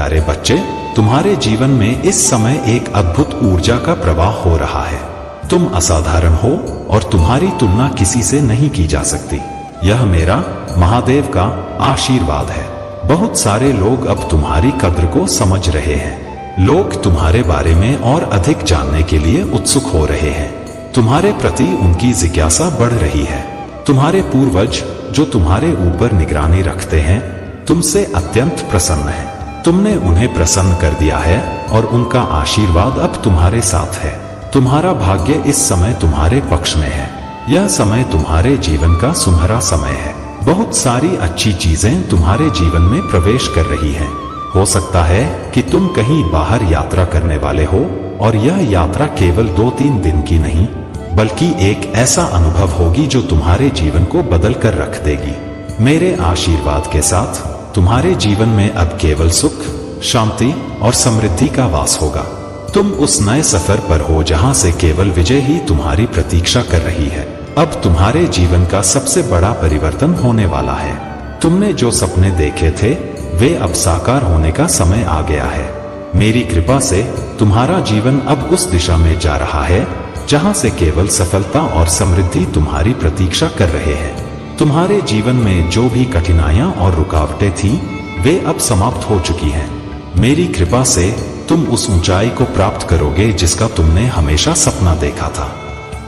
प्यारे बच्चे, तुम्हारे जीवन में इस समय एक अद्भुत ऊर्जा का प्रवाह हो रहा है। तुम असाधारण हो और तुम्हारी तुलना किसी से नहीं की जा सकती। यह मेरा महादेव का आशीर्वाद है। बहुत सारे लोग अब तुम्हारी कद्र को समझ रहे हैं। लोग तुम्हारे बारे में और अधिक जानने के लिए उत्सुक हो रहे हैं। तुम्हारे प्रति उनकी जिज्ञासा बढ़ रही है। तुम्हारे पूर्वज जो तुम्हारे ऊपर निगरानी रखते हैं, तुमसे अत्यंत प्रसन्न हैं। तुमने उन्हें प्रसन्न कर दिया है और उनका आशीर्वाद अब तुम्हारे साथ है। तुम्हारा भाग्य इस समय तुम्हारे पक्ष में है। यह समय तुम्हारे जीवन का सुनहरा समय है। बहुत सारी अच्छी चीजें तुम्हारे जीवन में प्रवेश कर रही हैं। हो सकता है कि तुम कहीं बाहर यात्रा करने वाले हो और यह यात्रा केवल 2-3 दिन की नहीं, बल्कि एक ऐसा अनुभव होगी जो तुम्हारे जीवन को बदल कर रख देगी। मेरे आशीर्वाद के साथ तुम्हारे जीवन में अब केवल सुख, शांति और समृद्धि का वास होगा। तुम उस नए सफर पर हो जहां से केवल विजय ही तुम्हारी प्रतीक्षा कर रही है। अब तुम्हारे जीवन का सबसे बड़ा परिवर्तन होने वाला है। तुमने जो सपने देखे थे वे अब साकार होने का समय आ गया है। मेरी कृपा से तुम्हारा जीवन अब उस दिशा में जा रहा है जहां से केवल सफलता और समृद्धि तुम्हारी प्रतीक्षा कर रहे हैं। तुम्हारे जीवन में जो भी कठिनाइयां और रुकावटें थी वे अब समाप्त हो चुकी हैं। मेरी कृपा से तुम उस ऊंचाई को प्राप्त करोगे जिसका तुमने हमेशा सपना देखा था।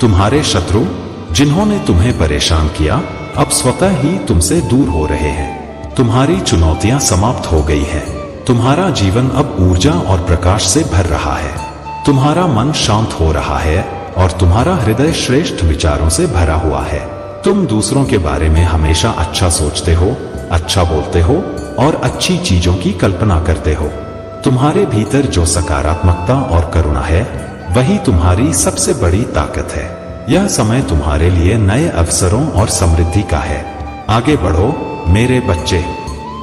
तुम्हारे शत्रु जिन्होंने तुम्हें परेशान किया अब स्वतः ही तुमसे दूर हो रहे हैं। तुम्हारी चुनौतियां समाप्त हो गई हैं। तुम्हारा जीवन अब ऊर्जा और प्रकाश से भर रहा है। तुम्हारा मन शांत हो रहा है और तुम्हारा हृदय श्रेष्ठ विचारों से भरा हुआ है। तुम दूसरों के बारे में हमेशा अच्छा सोचते हो, अच्छा बोलते हो और अच्छी चीजों की कल्पना करते हो। तुम्हारे भीतर जो सकारात्मकता और करुणा है वही तुम्हारी सबसे बड़ी ताकत है। यह समय तुम्हारे लिए नए अवसरों और समृद्धि का है। आगे बढ़ो मेरे बच्चे।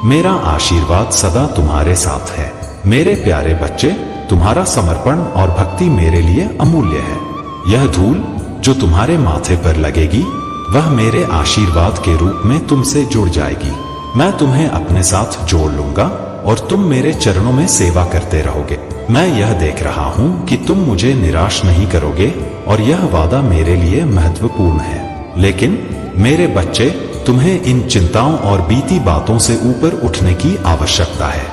मेरा आशीर्वाद सदा तुम्हारे साथ है। मेरे प्यारे बच्चे, तुम्हारा समर्पण और भक्ति मेरे लिए अमूल्य है। यह धूल जो तुम्हारे माथे पर लगेगी वह मेरे आशीर्वाद के रूप में तुमसे जुड़ जाएगी। मैं तुम्हें अपने साथ जोड़ लूंगा और तुम मेरे चरणों में सेवा करते रहोगे। मैं यह देख रहा हूँ कि तुम मुझे निराश नहीं करोगे और यह वादा मेरे लिए महत्वपूर्ण है। लेकिन मेरे बच्चे, तुम्हें इन चिंताओं और बीती बातों से ऊपर उठने की आवश्यकता है।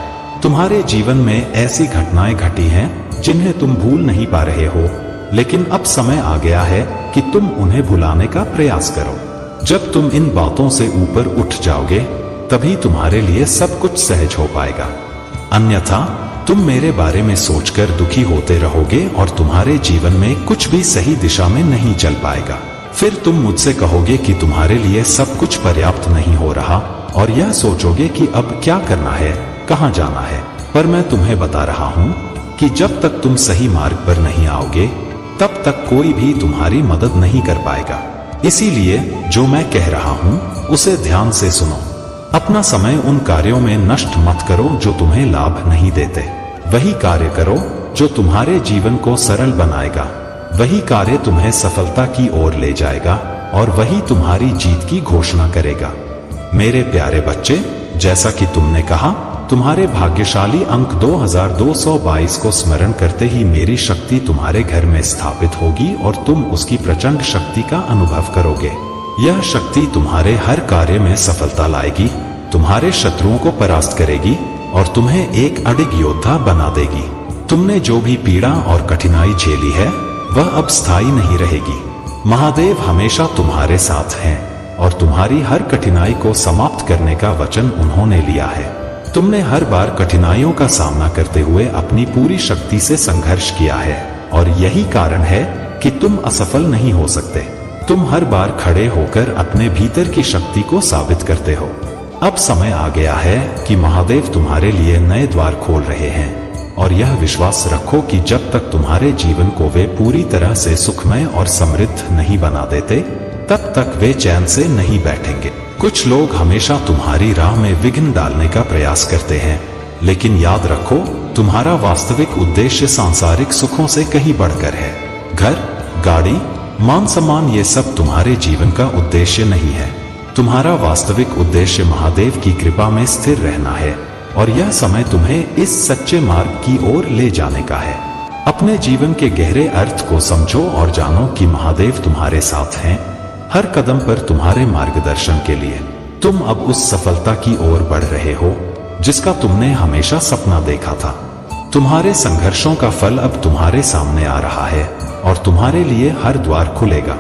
तुम्हारे जीवन में ऐसी घटनाएं घटी हैं जिन्हें तुम भूल नहीं पा रहे हो, लेकिन अब समय आ गया है कि तुम उन्हें भुलाने का प्रयास करो। जब तुम इन बातों से ऊपर उठ जाओगे तभी तुम्हारे लिए सब कुछ सहज हो पाएगा। अन्यथा तुम मेरे बारे में सोचकर दुखी होते रहोगे और तुम्हारे जीवन में कुछ भी सही दिशा में नहीं चल पाएगा। फिर तुम मुझसे कहोगे कि तुम्हारे लिए सब कुछ पर्याप्त नहीं हो रहा और यह सोचोगे कि अब क्या करना है, कहां जाना है। पर मैं तुम्हें बता रहा हूं कि जब तक तुम सही मार्ग पर नहीं आओगे तब तक कोई भी तुम्हारी मदद नहीं कर पाएगा। इसीलिए जो मैं कह रहा हूं उसे ध्यान से सुनो। अपना समय उन कार्यों में नष्ट मत करो जो तुम्हें लाभ नहीं देते। वही कार्य करो जो तुम्हारे जीवन को सरल बनाएगा। वही कार्य तुम्हें सफलता की ओर ले जाएगा और वही तुम्हारी जीत की घोषणा करेगा। मेरे प्यारे बच्चे, जैसा कि तुमने कहा, तुम्हारे भाग्यशाली अंक 2222 को स्मरण करते ही मेरी शक्ति तुम्हारे घर में स्थापित होगी और तुम उसकी प्रचंड शक्ति का अनुभव करोगे। यह शक्ति तुम्हारे हर कार्य में सफलता लाएगी, तुम्हारे शत्रुओं को परास्त करेगी और तुम्हें एक अडिग योद्धा बना देगी। तुमने जो भी पीड़ा और कठिनाई झेली है वह अब स्थायी नहीं रहेगी। महादेव हमेशा तुम्हारे साथ हैं और तुम्हारी हर कठिनाई को समाप्त करने का वचन उन्होंने लिया है। तुमने हर बार कठिनाइयों का सामना करते हुए अपनी पूरी शक्ति से संघर्ष किया है और यही कारण है कि तुम असफल नहीं हो सकते। तुम हर बार खड़े होकर अपने भीतर की शक्ति को साबित करते हो। अब समय आ गया है कि महादेव तुम्हारे लिए नए द्वार खोल रहे हैं और यह विश्वास रखो कि जब तक तुम्हारे जीवन को वे पूरी तरह से सुखमय और समृद्ध नहीं बना देते तब तक वे चैन से नहीं बैठेंगे। कुछ लोग हमेशा तुम्हारी राह में विघ्न डालने का प्रयास करते हैं, लेकिन याद रखो तुम्हारा वास्तविक उद्देश्य सांसारिक सुखों से कहीं बढ़कर है। घर, गाड़ी, मान सम्मान ये सब तुम्हारे जीवन का उद्देश्य नहीं है। तुम्हारा वास्तविक उद्देश्य महादेव की कृपा में स्थिर रहना है और यह समय तुम्हें इस सच्चे मार्ग की ओर ले जाने का है। अपने जीवन के गहरे अर्थ को समझो और जानो कि महादेव तुम्हारे साथ हैं, हर कदम पर तुम्हारे मार्गदर्शन के लिए। तुम अब उस सफलता की ओर बढ़ रहे हो जिसका तुमने हमेशा सपना देखा था। तुम्हारे संघर्षों का फल अब तुम्हारे सामने आ रहा है और तुम्हारे लिए हर द्वार खुलेगा।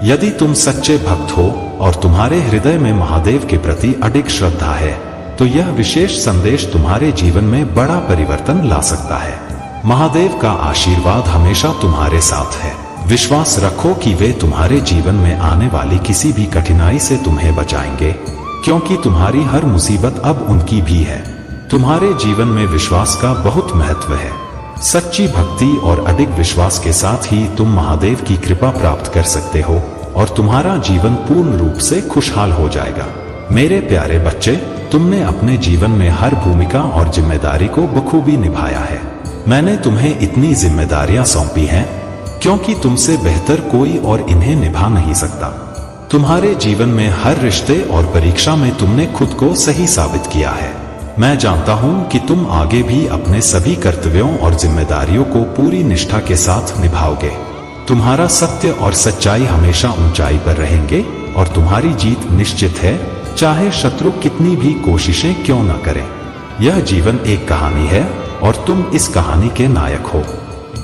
यदि तुम सच्चे भक्त हो और तुम्हारे हृदय में महादेव के प्रति अडिग श्रद्धा है, तो यह विशेष संदेश तुम्हारे जीवन में बड़ा परिवर्तन ला सकता है। महादेव का आशीर्वाद हमेशा तुम्हारे साथ है। विश्वास रखो कि वे तुम्हारे जीवन में आने वाली किसी भी कठिनाई से तुम्हें बचाएंगे, क्योंकि तुम्हारी हर मुसीबत अब उनकी भी है। तुम्हारे जीवन में विश्वास का बहुत महत्व है। सच्ची भक्ति और अडिग विश्वास के साथ ही तुम महादेव की कृपा प्राप्त कर सकते हो और तुम्हारा जीवन पूर्ण रूप से खुशहाल हो जाएगा। मेरे प्यारे बच्चे, तुमने अपने जीवन में हर भूमिका और जिम्मेदारी को बखूबी निभाया है। मैंने तुम्हें इतनी जिम्मेदारियां सौंपी हैं क्योंकि तुमसे बेहतर कोई और इन्हें निभा नहीं सकता। तुम्हारे जीवन में हर रिश्ते और परीक्षा में तुमने खुद को सही साबित किया है। मैं जानता हूं कि तुम आगे भी अपने सभी कर्तव्यों और जिम्मेदारियों को पूरी निष्ठा के साथ निभाओगे। तुम्हारा सत्य और सच्चाई हमेशा ऊंचाई पर रहेंगे और तुम्हारी जीत निश्चित है, चाहे शत्रु कितनी भी कोशिशें क्यों न करें। यह जीवन एक कहानी है और तुम इस कहानी के नायक हो।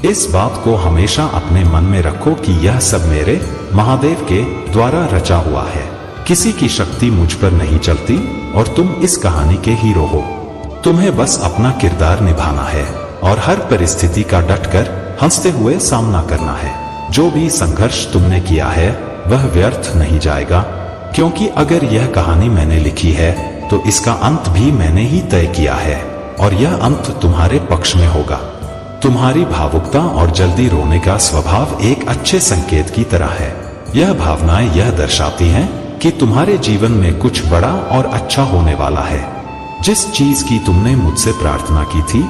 इस बात को हमेशा अपने मन में रखो कि यह सब मेरे महादेव के द्वारा रचा हुआ है। किसी की शक्ति मुझ पर नहीं चलती और तुम इस कहानी के हीरो हो। तुम्हें बस अपना किरदार निभाना है और हर परिस्थिति का डटकर हंसते हुए सामना करना है। जो भी संघर्ष तुमने किया है वह व्यर्थ नहीं जाएगा, क्योंकि अगर यह कहानी मैंने लिखी है तो इसका अंत भी मैंने ही तय किया है और यह अंत तुम्हारे पक्ष में होगा। तुम्हारी भावुकता और जल्दी रोने का स्वभाव एक अच्छे संकेत की तरह है। यह भावनाएं यह दर्शाती हैं कि तुम्हारे जीवन में कुछ बड़ा और अच्छा होने वाला है। जिस चीज की तुमने मुझसे प्रार्थना की थी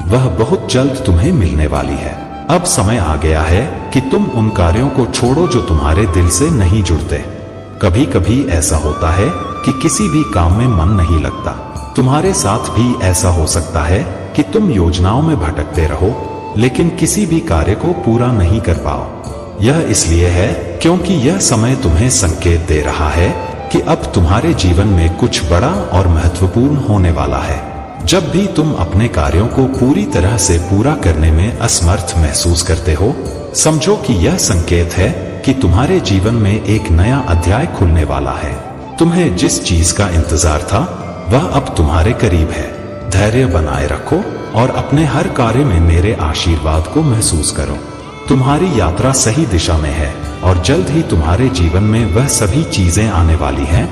वह बहुत जल्द तुम्हें मिलने वाली है। अब समय आ गया है कि तुम उन कार्यों को छोड़ो जो तुम्हारे दिल से नहीं जुड़ते। कभी कभी ऐसा होता है कि किसी भी काम में मन नहीं लगता। तुम्हारे साथ भी ऐसा हो सकता है कि तुम योजनाओं में भटकते रहो लेकिन किसी भी कार्य को पूरा नहीं कर पाओ। यह इसलिए है क्योंकि यह समय तुम्हें संकेत दे रहा है कि अब तुम्हारे जीवन में कुछ बड़ा और महत्वपूर्ण होने वाला है। जब भी तुम अपने कार्यों को पूरी तरह से पूरा करने में असमर्थ महसूस करते हो, समझो कि यह संकेत है कि तुम्हारे जीवन में एक नया अध्याय खुलने वाला है। तुम्हें जिस चीज का इंतजार था वह अब तुम्हारे करीब है। धैर्य बनाए रखो और अपने हर कार्य में मेरे आशीर्वाद को महसूस करो। तुम्हारी यात्रा सही दिशा में है और जल्द ही तुम्हारे जीवन में वह सभी चीजें आने वाली हैं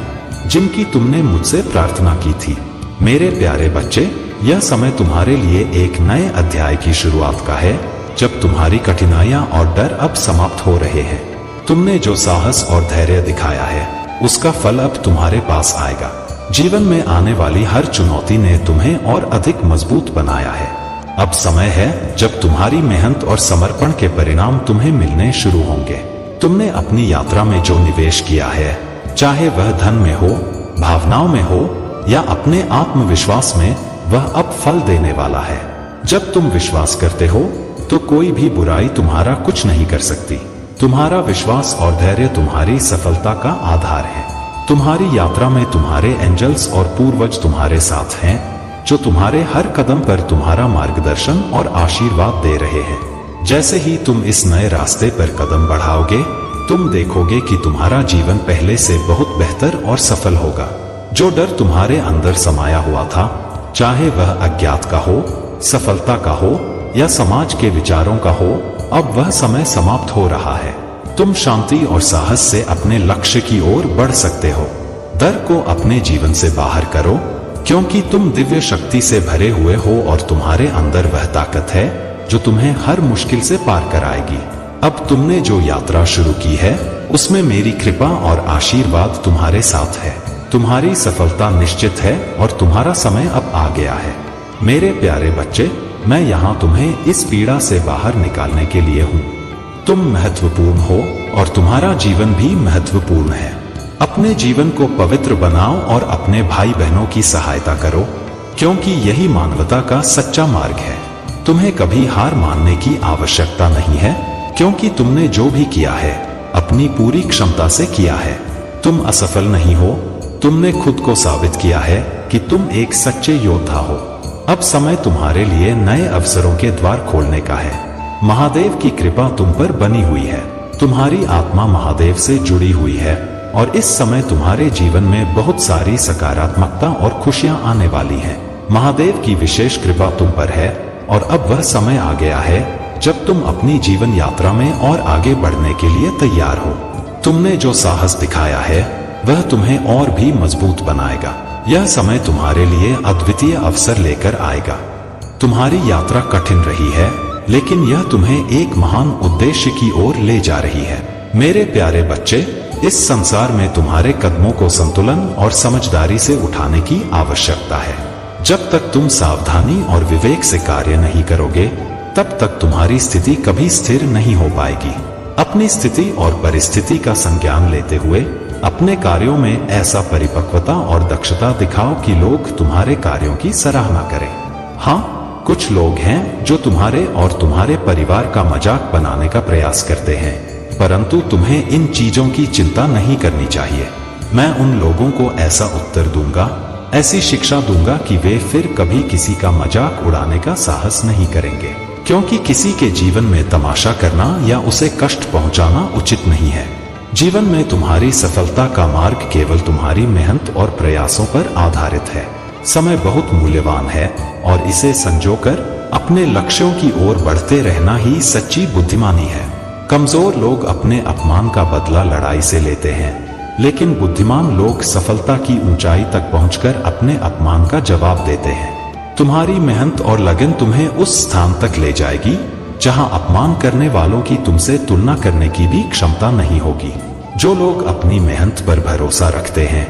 जिनकी तुमने मुझसे प्रार्थना की थी। मेरे प्यारे बच्चे, यह समय तुम्हारे लिए एक नए अध्याय की शुरुआत का है, जब तुम्हारी कठिनाइयां और डर अब समाप्त हो रहे हैं। तुमने जो साहस और धैर्य दिखाया है उसका फल अब तुम्हारे पास आएगा। जीवन में आने वाली हर चुनौती ने तुम्हें और अधिक मजबूत बनाया है। अब समय है जब तुम्हारी मेहनत और समर्पण के परिणाम तुम्हें मिलने शुरू होंगे। तुमने अपनी यात्रा में जो निवेश किया है, चाहे वह धन में हो, भावनाओं में हो या अपने आत्मविश्वास में, वह अब फल देने वाला है। जब तुम विश्वास करते हो तो कोई भी बुराई तुम्हारा कुछ नहीं कर सकती। तुम्हारा विश्वास और धैर्य तुम्हारी सफलता का आधार है। तुम्हारी यात्रा में तुम्हारे एंजल्स और पूर्वज तुम्हारे साथ हैं, जो तुम्हारे हर कदम पर तुम्हारा मार्गदर्शन और आशीर्वाद दे रहे हैं। जैसे ही तुम इस नए रास्ते पर कदम बढ़ाओगे, तुम देखोगे कि तुम्हारा जीवन पहले से बहुत बेहतर और सफल होगा। जो डर तुम्हारे अंदर समाया हुआ था, चाहे वह अज्ञात का हो, सफलता का हो या समाज के विचारों का हो, अब वह समय समाप्त हो रहा है। तुम शांति और साहस से अपने लक्ष्य की ओर बढ़ सकते हो। डर को अपने जीवन से बाहर करो, क्योंकि तुम दिव्य शक्ति से भरे हुए हो और तुम्हारे अंदर वह ताकत है जो तुम्हें हर मुश्किल से पार कराएगी। अब तुमने जो यात्रा शुरू की है उसमें मेरी कृपा और आशीर्वाद तुम्हारे साथ है। तुम्हारी सफलता निश्चित है और तुम्हारा समय अब आ गया है। मेरे प्यारे बच्चे, मैं यहाँ तुम्हें इस पीड़ा से बाहर निकालने के लिए हूँ। तुम महत्वपूर्ण हो और तुम्हारा जीवन भी महत्वपूर्ण है। अपने जीवन को पवित्र बनाओ और अपने भाई बहनों की सहायता करो। क्योंकि यही मानवता का सच्चा मार्ग है। तुम्हें कभी हार मानने की आवश्यकता नहीं है, क्योंकि तुमने जो भी किया है अपनी पूरी क्षमता से किया है। तुम असफल नहीं हो, तुमने खुद को साबित किया है कि तुम एक सच्चे योद्धा हो। अब समय तुम्हारे लिए नए अवसरों के द्वार खोलने का है। महादेव की कृपा तुम पर बनी हुई है। तुम्हारी आत्मा महादेव से जुड़ी हुई है और इस समय तुम्हारे जीवन में बहुत सारी सकारात्मकता और खुशियां आने वाली हैं। महादेव की विशेष कृपा तुम पर है और अब वह समय आ गया है जब तुम अपनी जीवन यात्रा में और आगे बढ़ने के लिए तैयार हो। तुमने जो साहस दिखाया है वह तुम्हें और भी मजबूत बनाएगा। यह समय तुम्हारे लिए अद्वितीय अवसर लेकर आएगा। तुम्हारी यात्रा कठिन रही है, लेकिन यह तुम्हें एक महान उद्देश्य की ओर ले जा रही है। मेरे प्यारे बच्चे, इस संसार में तुम्हारे कदमों को संतुलन और समझदारी से उठाने की आवश्यकता है। जब तक तुम सावधानी और विवेक से कार्य नहीं करोगे, तब तक तुम्हारी स्थिति कभी स्थिर नहीं हो पाएगी। अपनी स्थिति और परिस्थिति का संज्ञान लेते हुए अपने कार्यों में ऐसा परिपक्वता और दक्षता दिखाओ कि लोग तुम्हारे कार्यों की सराहना करें। हाँ, कुछ लोग हैं जो तुम्हारे और तुम्हारे परिवार का मजाक बनाने का प्रयास करते हैं, परंतु तुम्हें इन चीजों की चिंता नहीं करनी चाहिए। मैं उन लोगों को ऐसा उत्तर दूंगा, ऐसी शिक्षा दूंगा कि वे फिर कभी किसी का मजाक उड़ाने का साहस नहीं करेंगे, क्योंकि किसी के जीवन में तमाशा करना या उसे कष्ट पहुंचाना उचित नहीं है। जीवन में तुम्हारी सफलता का मार्ग केवल तुम्हारी मेहनत और प्रयासों पर आधारित है। समय बहुत मूल्यवान है और इसे संजोकर अपने लक्ष्यों की ओर बढ़ते रहना ही सच्ची बुद्धिमानी है। कमजोर लोग अपने अपमान का बदला लड़ाई से लेते हैं, लेकिन बुद्धिमान लोग सफलता की ऊंचाई तक पहुंचकर अपने अपमान का जवाब देते हैं। तुम्हारी मेहनत और लगन तुम्हें उस स्थान तक ले जाएगी जहां अपमान करने वालों की तुमसे तुलना करने की भी क्षमता नहीं होगी। जो लोग अपनी मेहनत पर भरोसा रखते हैं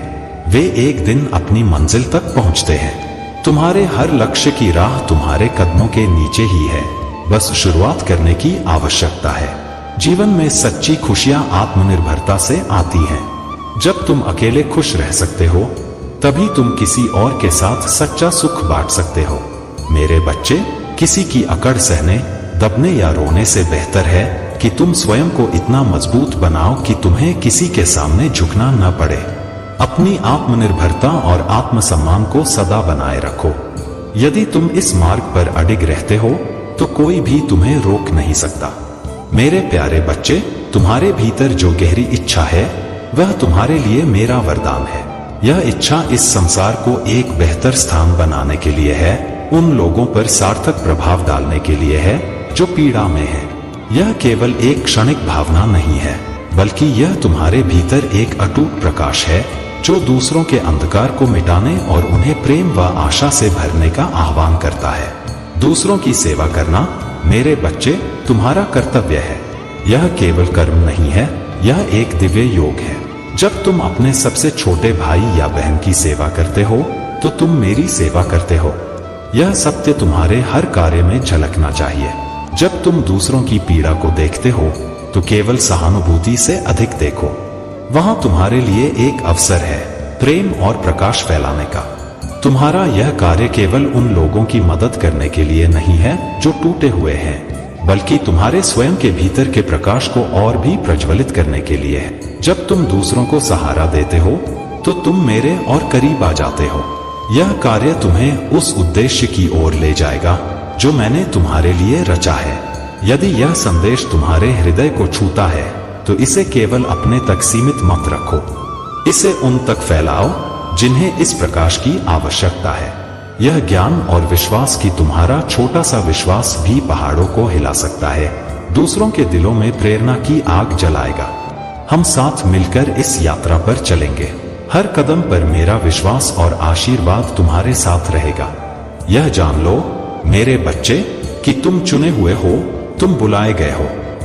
वे एक दिन अपनी मंजिल तक पहुंचते हैं। तुम्हारे हर लक्ष्य की राह तुम्हारे कदमों के नीचे ही है, बस शुरुआत करने की आवश्यकता है। जीवन में सच्ची खुशियां आत्मनिर्भरता से आती हैं। जब तुम अकेले खुश रह सकते हो, तभी तुम किसी और के साथ सच्चा सुख बांट सकते हो। मेरे बच्चे, किसी की अकड़ सहने, दबने या रोने से बेहतर है कि तुम स्वयं को इतना मजबूत बनाओ कि तुम्हें किसी के सामने झुकना न पड़े। अपनी आत्मनिर्भरता और आत्मसम्मान को सदा बनाए रखो। यदि तुम इस मार्ग पर अडिग रहते हो तो कोई भी तुम्हें रोक नहीं सकता। मेरे प्यारे बच्चे, तुम्हारे भीतर जो गहरी इच्छा है वह तुम्हारे लिए मेरा वरदान है। यह इच्छा इस संसार को एक बेहतर स्थान बनाने के लिए है, उन लोगों पर सार्थक प्रभाव डालने के लिए है जो पीड़ा में है। यह केवल एक क्षणिक भावना नहीं है, बल्कि यह तुम्हारे भीतर एक अटूट प्रकाश है जो दूसरों के अंधकार को मिटाने और उन्हें प्रेम व आशा से भरने का आह्वान करता है। दूसरों की सेवा करना, मेरे बच्चे, तुम्हारा कर्तव्य है। यह केवल कर्म नहीं है, यह एक दिव्य योग है। जब तुम अपने सबसे छोटे भाई या बहन की सेवा करते हो तो तुम मेरी सेवा करते हो। यह सत्य तुम्हारे हर कार्य में झलकना चाहिए। जब तुम दूसरों की पीड़ा को देखते हो तो केवल सहानुभूति से अधिक देखो। वहां तुम्हारे लिए एक अवसर है प्रेम और प्रकाश फैलाने का। तुम्हारा यह कार्य केवल उन लोगों की मदद करने के लिए नहीं है जो टूटे हुए हैं, बल्कि तुम्हारे स्वयं के भीतर के प्रकाश को और भी प्रज्वलित करने के लिए है। जब तुम दूसरों को सहारा देते हो तो तुम मेरे और करीब आ जाते हो। यह कार्य तुम्हें उस उद्देश्य की ओर ले जाएगा जो मैंने तुम्हारे लिए रचा है। यदि यह संदेश तुम्हारे हृदय को छूता है तो इसे केवल अपने तक सीमित मत रखो, इसे उन तक फैलाओ जिन्हें इस प्रकाश की आवश्यकता है। यह ज्ञान और विश्वास की तुम्हारा छोटा सा विश्वास भी पहाड़ों को हिला सकता है, दूसरों के दिलों में प्रेरणा की आग जलाएगा। हम साथ मिलकर इस यात्रा पर चलेंगे। हर कदम पर मेरा विश्वास और आशीर्वाद तुम्हारे साथ रहेगा। यह जान लो मेरे बच्चे कि तुम चुने हुए हो, तुम बुलाए गए हो।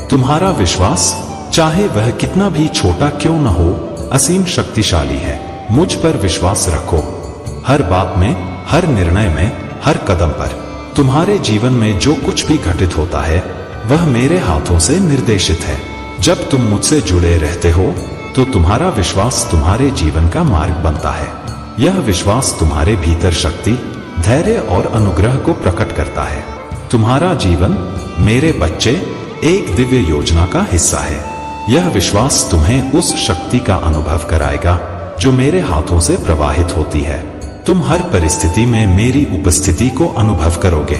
तुम्हारा विश्वास, चाहे वह कितना भी छोटा क्यों न हो, असीम शक्तिशाली है। मुझ पर विश्वास रखो। हर बात में, हर निर्णय में, हर कदम पर। तुम्हारे जीवन में जो कुछ भी घटित होता है वह मेरे हाथों से निर्देशित है। जब तुम मुझसे जुड़े रहते हो तो तुम्हारा विश्वास तुम्हारे जीवन का मार्ग बनता है। यह विश्वास तुम्हारे भीतर शक्ति, धैर्य और अनुग्रह को प्रकट करता है। तुम्हारा जीवन, मेरे बच्चे, एक दिव्य योजना का हिस्सा है। यह विश्वास तुम्हें उस शक्ति का अनुभव कराएगा जो मेरे हाथों से प्रवाहित होती है। तुम हर परिस्थिति में मेरी उपस्थिति को अनुभव करोगे।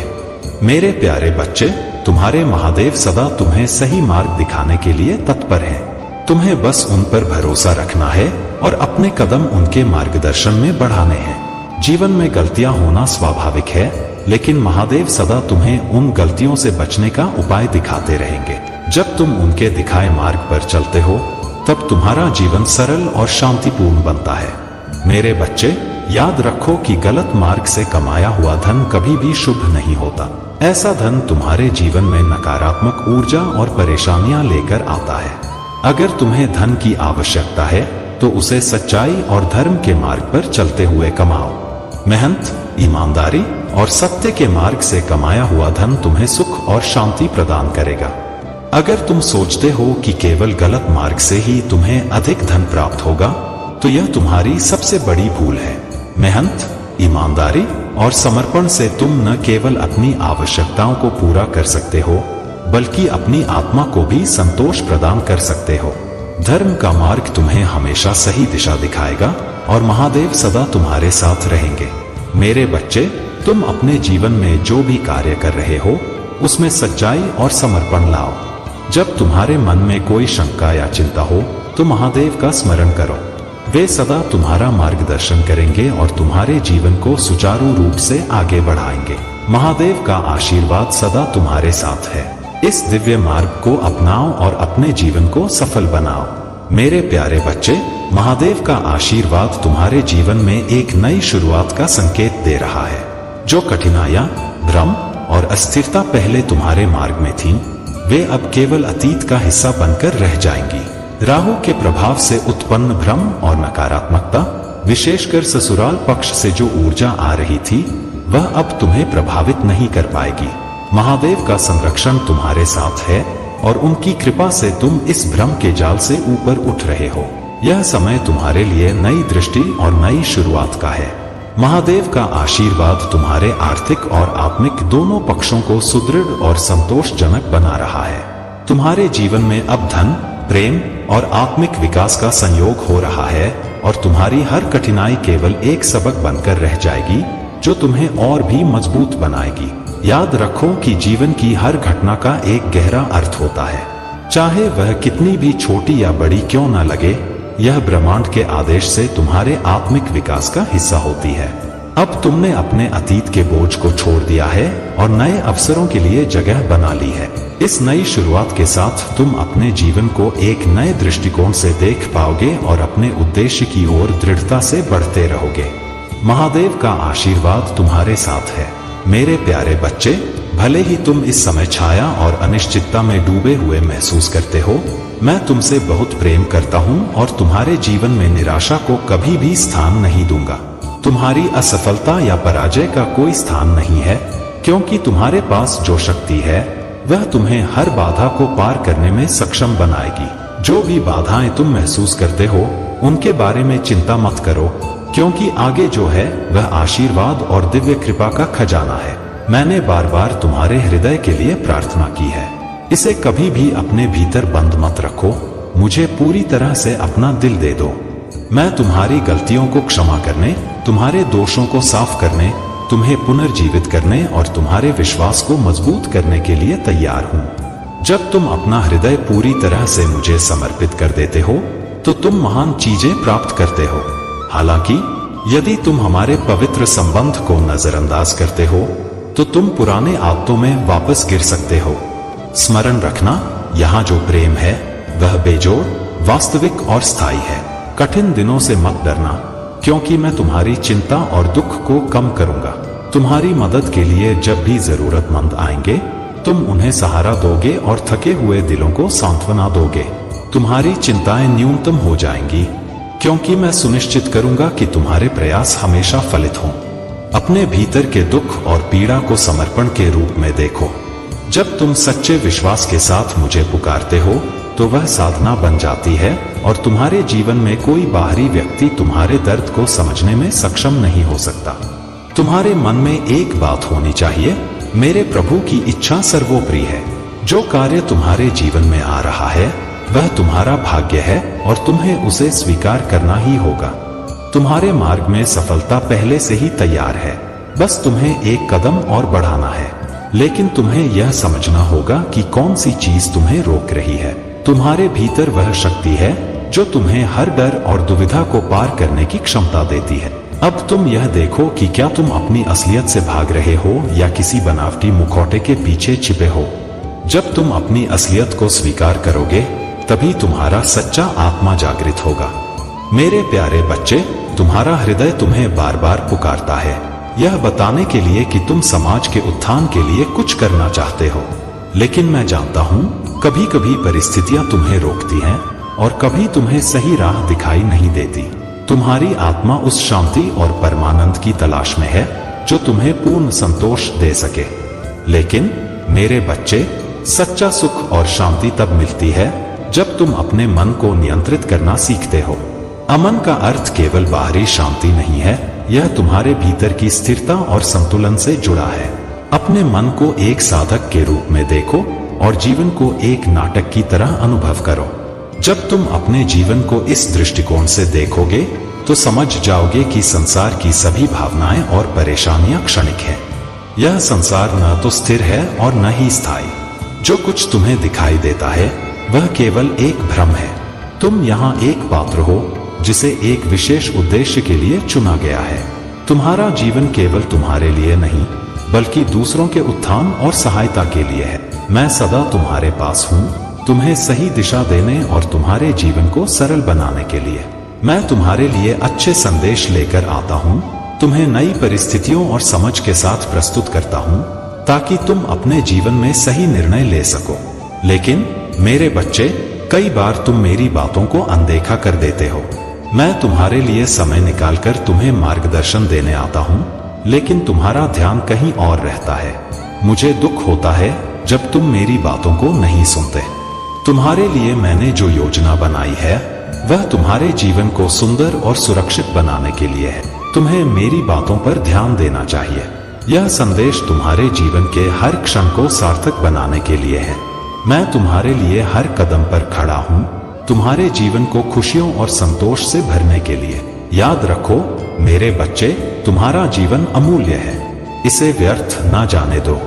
मेरे प्यारे बच्चे, तुम्हारे महादेव सदा तुम्हें सही मार्ग दिखाने के लिए तत्पर हैं। तुम्हें बस उन पर भरोसा रखना है और अपने कदम उनके मार्गदर्शन में बढ़ाने हैं। जीवन में गलतियां होना स्वाभाविक है, लेकिन महादेव सदा तुम्हें उन गलतियों से बचने का उपाय दिखाते रहेंगे। जब तुम उनके दिखाए मार्ग पर चलते हो, तब तुम्हारा जीवन सरल और शांतिपूर्ण बनता है। मेरे बच्चे, याद रखो कि गलत मार्ग से कमाया हुआ धन कभी भी शुभ नहीं होता। ऐसा धन तुम्हारे जीवन में नकारात्मक ऊर्जा और परेशानियां लेकर आता है। अगर तुम्हें धन की आवश्यकता है तो उसे सच्चाई और धर्म के मार्ग पर चलते हुए कमाओ। मेहनत, ईमानदारी और सत्य के मार्ग से कमाया हुआ धन तुम्हें सुख और शांति प्रदान करेगा। अगर तुम सोचते हो कि केवल गलत मार्ग से ही तुम्हें अधिक धन प्राप्त होगा, तो यह तुम्हारी सबसे बड़ी भूल है। मेहनत, ईमानदारी और समर्पण से तुम न केवल अपनी आवश्यकताओं को पूरा कर सकते हो, बल्कि अपनी आत्मा को भी संतोष प्रदान कर सकते हो। धर्म का मार्ग तुम्हें हमेशा सही दिशा दिखाएगा और महादेव सदा तुम्हारे साथ रहेंगे। मेरे बच्चे, तुम अपने जीवन में जो भी कार्य कर रहे हो, उसमें सच्चाई और समर्पण लाओ। जब तुम्हारे मन में कोई शंका या चिंता हो, तो महादेव का स्मरण करो। वे सदा तुम्हारा मार्गदर्शन करेंगे और तुम्हारे जीवन को सुचारू रूप से आगे बढ़ाएंगे। महादेव का आशीर्वाद सदा तुम्हारे साथ है। इस दिव्य मार्ग को अपनाओ और अपने जीवन को सफल बनाओ। मेरे प्यारे बच्चे, महादेव का आशीर्वाद तुम्हारे जीवन में एक नई शुरुआत का संकेत दे रहा है। जो कठिनाइयां, भ्रम और अस्थिरता पहले तुम्हारे मार्ग में थीं, वे अब केवल अतीत का हिस्सा बनकर रह जाएंगी। राहु के प्रभाव से उत्पन्न भ्रम और नकारात्मकता, विशेषकर ससुराल पक्ष से जो ऊर्जा आ रही थी, वह अब तुम्हें प्रभावित नहीं कर पाएगी। महादेव का संरक्षण तुम्हारे साथ है और उनकी कृपा से तुम इस भ्रम के जाल से ऊपर उठ रहे हो। यह समय तुम्हारे लिए नई दृष्टि और नई शुरुआत का है। महादेव का आशीर्वाद तुम्हारे आर्थिक और आत्मिक दोनों पक्षों को सुदृढ़ और संतोषजनक बना रहा है। तुम्हारे जीवन में अब धन, प्रेम और आत्मिक विकास का संयोग हो रहा है और तुम्हारी हर कठिनाई केवल एक सबक बनकर रह जाएगी, जो तुम्हें और भी मजबूत बनाएगी। याद रखो कि जीवन की हर घटना का एक गहरा अर्थ होता है, चाहे वह कितनी भी छोटी या बड़ी क्यों न लगे। यह ब्रह्मांड के आदेश से तुम्हारे आत्मिक विकास का हिस्सा होती है। अब तुमने अपने अतीत के बोझ को छोड़ दिया है और नए अवसरों के लिए जगह बना ली है। इस नई शुरुआत के साथ तुम अपने जीवन को एक नए दृष्टिकोण से देख पाओगे और अपने उद्देश्य की ओर दृढ़ता से बढ़ते रहोगे। महादेव का आशीर्वाद तुम्हारे साथ है। मेरे प्यारे बच्चे, भले ही तुम इस समय छाया और अनिश्चितता में डूबे हुए महसूस करते हो, मैं तुमसे बहुत प्रेम करता हूँ और तुम्हारे जीवन में निराशा को कभी भी स्थान नहीं दूंगा। तुम्हारी असफलता या पराजय का कोई स्थान नहीं है, क्योंकि तुम्हारे पास जो शक्ति है वह तुम्हें हर बाधा को पार करने में सक्षम बनाएगी। जो भी बाधाएं तुम महसूस करते हो, उनके बारे में चिंता मत करो, क्योंकि आगे जो है वह आशीर्वाद और दिव्य कृपा का खजाना है। मैंने बार बार तुम्हारे हृदय के लिए प्रार्थना की है। इसे कभी भी अपने भीतर बंद मत रखो, मुझे पूरी तरह से अपना दिल दे दो। मैं तुम्हारी गलतियों को क्षमा करने, तुम्हारे दोषों को साफ करने, तुम्हें पुनर्जीवित करने और तुम्हारे विश्वास को मजबूत करने के लिए तैयार हूँ। जब तुम अपना हृदय पूरी तरह से मुझे समर्पित कर देते हो, तो तुम महान चीजें प्राप्त करते हो। हालांकि यदि तुम हमारे पवित्र संबंध को नजरअंदाज करते हो, तो तुम पुराने आदतों में वापस गिर सकते हो। स्मरण रखना, यहाँ जो प्रेम है वह बेजोड़, वास्तविक और स्थायी है। कठिन दिनों से मत डरना, क्योंकि मैं तुम्हारी चिंता और दुख को कम करूंगा। तुम्हारी मदद के लिए जब भी जरूरतमंद आएंगे, तुम उन्हें सहारा दोगे और थके हुए दिलों को सांत्वना दोगे। तुम्हारी चिंताएं न्यूनतम हो जाएंगी, क्योंकि मैं सुनिश्चित करूंगा कि तुम्हारे प्रयास हमेशा फलित हों। अपने भीतर के दुख और पीड़ा को समर्पण के रूप में देखो। जब तुम सच्चे विश्वास के साथ मुझे पुकारते हो, तो वह साधना बन जाती है और तुम्हारे जीवन में कोई बाहरी व्यक्ति तुम्हारे दर्द को समझने में सक्षम नहीं हो सकता। तुम्हारे मन में एक बात होनी चाहिए, मेरे प्रभु की इच्छा सर्वोपरि है। जो कार्य तुम्हारे जीवन में आ रहा है वह तुम्हारा भाग्य है और तुम्हें उसे स्वीकार करना ही होगा। तुम्हारे मार्ग में सफलता पहले से ही तैयार है, बस तुम्हें एक कदम और बढ़ाना है। लेकिन तुम्हें यह समझना होगा कि कौन सी चीज तुम्हें रोक रही है। तुम्हारे भीतर वह शक्ति है जो तुम्हें हर डर और दुविधा को पार करने की क्षमता देती है। अब तुम यह देखो कि क्या तुम अपनी असलियत से भाग रहे हो या किसी बनावटी मुखौटे के पीछे छिपे हो। जब तुम अपनी असलियत को स्वीकार करोगे तभी तुम्हारा सच्चा आत्मा जागृत होगा। मेरे प्यारे बच्चे, तुम्हारा हृदय तुम्हें बार बार पुकारता है, यह बताने के लिए कि तुम समाज के उत्थान के लिए कुछ करना चाहते हो। लेकिन मैं जानता हूँ कभी कभी परिस्थितियां तुम्हें रोकती हैं और कभी तुम्हें सही राह दिखाई नहीं देती। तुम्हारी आत्मा उस शांति और परमानंद की तलाश में है जो तुम्हें पूर्ण संतोष दे सके। लेकिन मेरे बच्चे, सच्चा सुख और शांति तब मिलती है जब तुम अपने मन को नियंत्रित करना सीखते हो। अमन का अर्थ केवल बाहरी शांति नहीं है, यह तुम्हारे भीतर की स्थिरता और संतुलन से जुड़ा है। अपने मन को एक साधक के रूप में देखो और जीवन को एक नाटक की तरह अनुभव करो। जब तुम अपने जीवन को इस दृष्टिकोण से देखोगे तो समझ जाओगे कि संसार की सभी भावनाएं और परेशानियां क्षणिक हैं। यह संसार न तो स्थिर है और न ही स्थायी। जो कुछ तुम्हें दिखाई देता है वह केवल एक भ्रम है। तुम यहाँ एक पात्र हो जिसे एक विशेष उद्देश्य के लिए चुना गया है। तुम्हारा जीवन केवल तुम्हारे लिए नहीं बल्कि दूसरों के उत्थान और सहायता के लिए है। मैं सदा तुम्हारे पास हूँ, तुम्हें सही दिशा देने और तुम्हारे जीवन को सरल बनाने के लिए। मैं तुम्हारे लिए अच्छे संदेश लेकर आता हूँ, तुम्हें नई परिस्थितियों और समझ के साथ प्रस्तुत करता हूँ ताकि तुम अपने जीवन में सही निर्णय ले सको। लेकिन मेरे बच्चे, कई बार तुम मेरी बातों को अनदेखा कर देते हो। मैं तुम्हारे लिए समय निकालकर तुम्हें मार्गदर्शन देने आता हूँ, लेकिन तुम्हारा ध्यान कहीं और रहता है। मुझे दुख होता है जब तुम मेरी बातों को नहीं सुनते। तुम्हारे लिए मैंने जो योजना बनाई है वह तुम्हारे जीवन को सुंदर और सुरक्षित बनाने के लिए है। तुम्हें मेरी बातों पर ध्यान देना चाहिए। यह संदेश तुम्हारे जीवन के हर क्षण को सार्थक बनाने के लिए है। मैं तुम्हारे लिए हर कदम पर खड़ा हूँ, तुम्हारे जीवन को खुशियों और संतोष से भरने के लिए। याद रखो मेरे बच्चे, तुम्हारा जीवन अमूल्य है, इसे व्यर्थ ना जाने दो।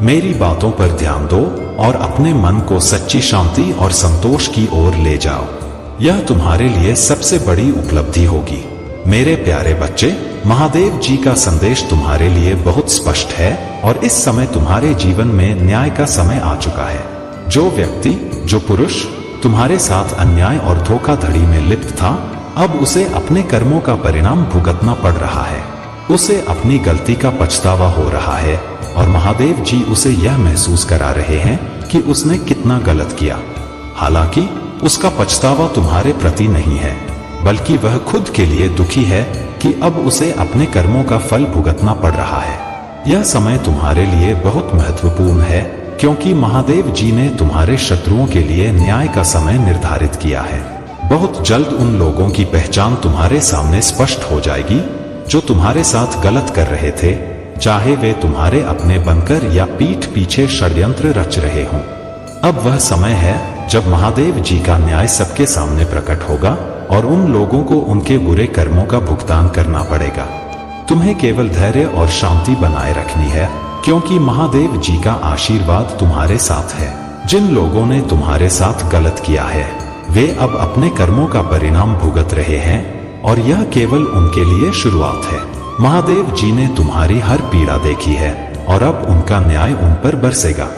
मेरी बातों पर ध्यान दो और अपने मन को सच्ची शांति और संतोष की ओर ले जाओ। यह तुम्हारे लिए सबसे बड़ी उपलब्धि होगी। मेरे प्यारे बच्चे, महादेव जी का संदेश तुम्हारे लिए बहुत स्पष्ट है और इस समय तुम्हारे जीवन में न्याय का समय आ चुका है। जो व्यक्ति, जो पुरुष तुम्हारे साथ अन्याय और धोखाधड़ी में लिप्त था, अब उसे अपने कर्मों का परिणाम भुगतना पड़ रहा है। उसे अपनी गलती का पछतावा हो रहा है और महादेव जी उसे यह महसूस करा रहे हैं कि उसने कितना गलत किया। हालांकि उसका पछतावा तुम्हारे प्रति नहीं है, बल्कि वह खुद के लिए दुखी है कि अब उसे अपने कर्मों का फल भुगतना पड़ रहा है। यह समय तुम्हारे लिए बहुत महत्वपूर्ण है क्योंकि महादेव जी ने तुम्हारे शत्रुओं के लिए न्याय का समय निर्धारित किया है। बहुत जल्द उन लोगों की पहचान तुम्हारे सामने स्पष्ट हो जाएगी जो तुम्हारे साथ गलत कर रहे थे, चाहे वे तुम्हारे अपने बनकर या पीठ पीछे षड्यंत्र रच रहे हों। अब वह समय है जब महादेव जी का न्याय सबके सामने प्रकट होगा और उन लोगों को उनके बुरे कर्मों का भुगतान करना पड़ेगा। तुम्हें केवल धैर्य और शांति बनाए रखनी है क्योंकि महादेव जी का आशीर्वाद तुम्हारे साथ है। जिन लोगों ने तुम्हारे साथ गलत किया है वे अब अपने कर्मों का परिणाम भुगत रहे हैं और यह केवल उनके लिए शुरुआत है। महादेव जी ने तुम्हारी हर पीड़ा देखी है और अब उनका न्याय उन पर बरसेगा।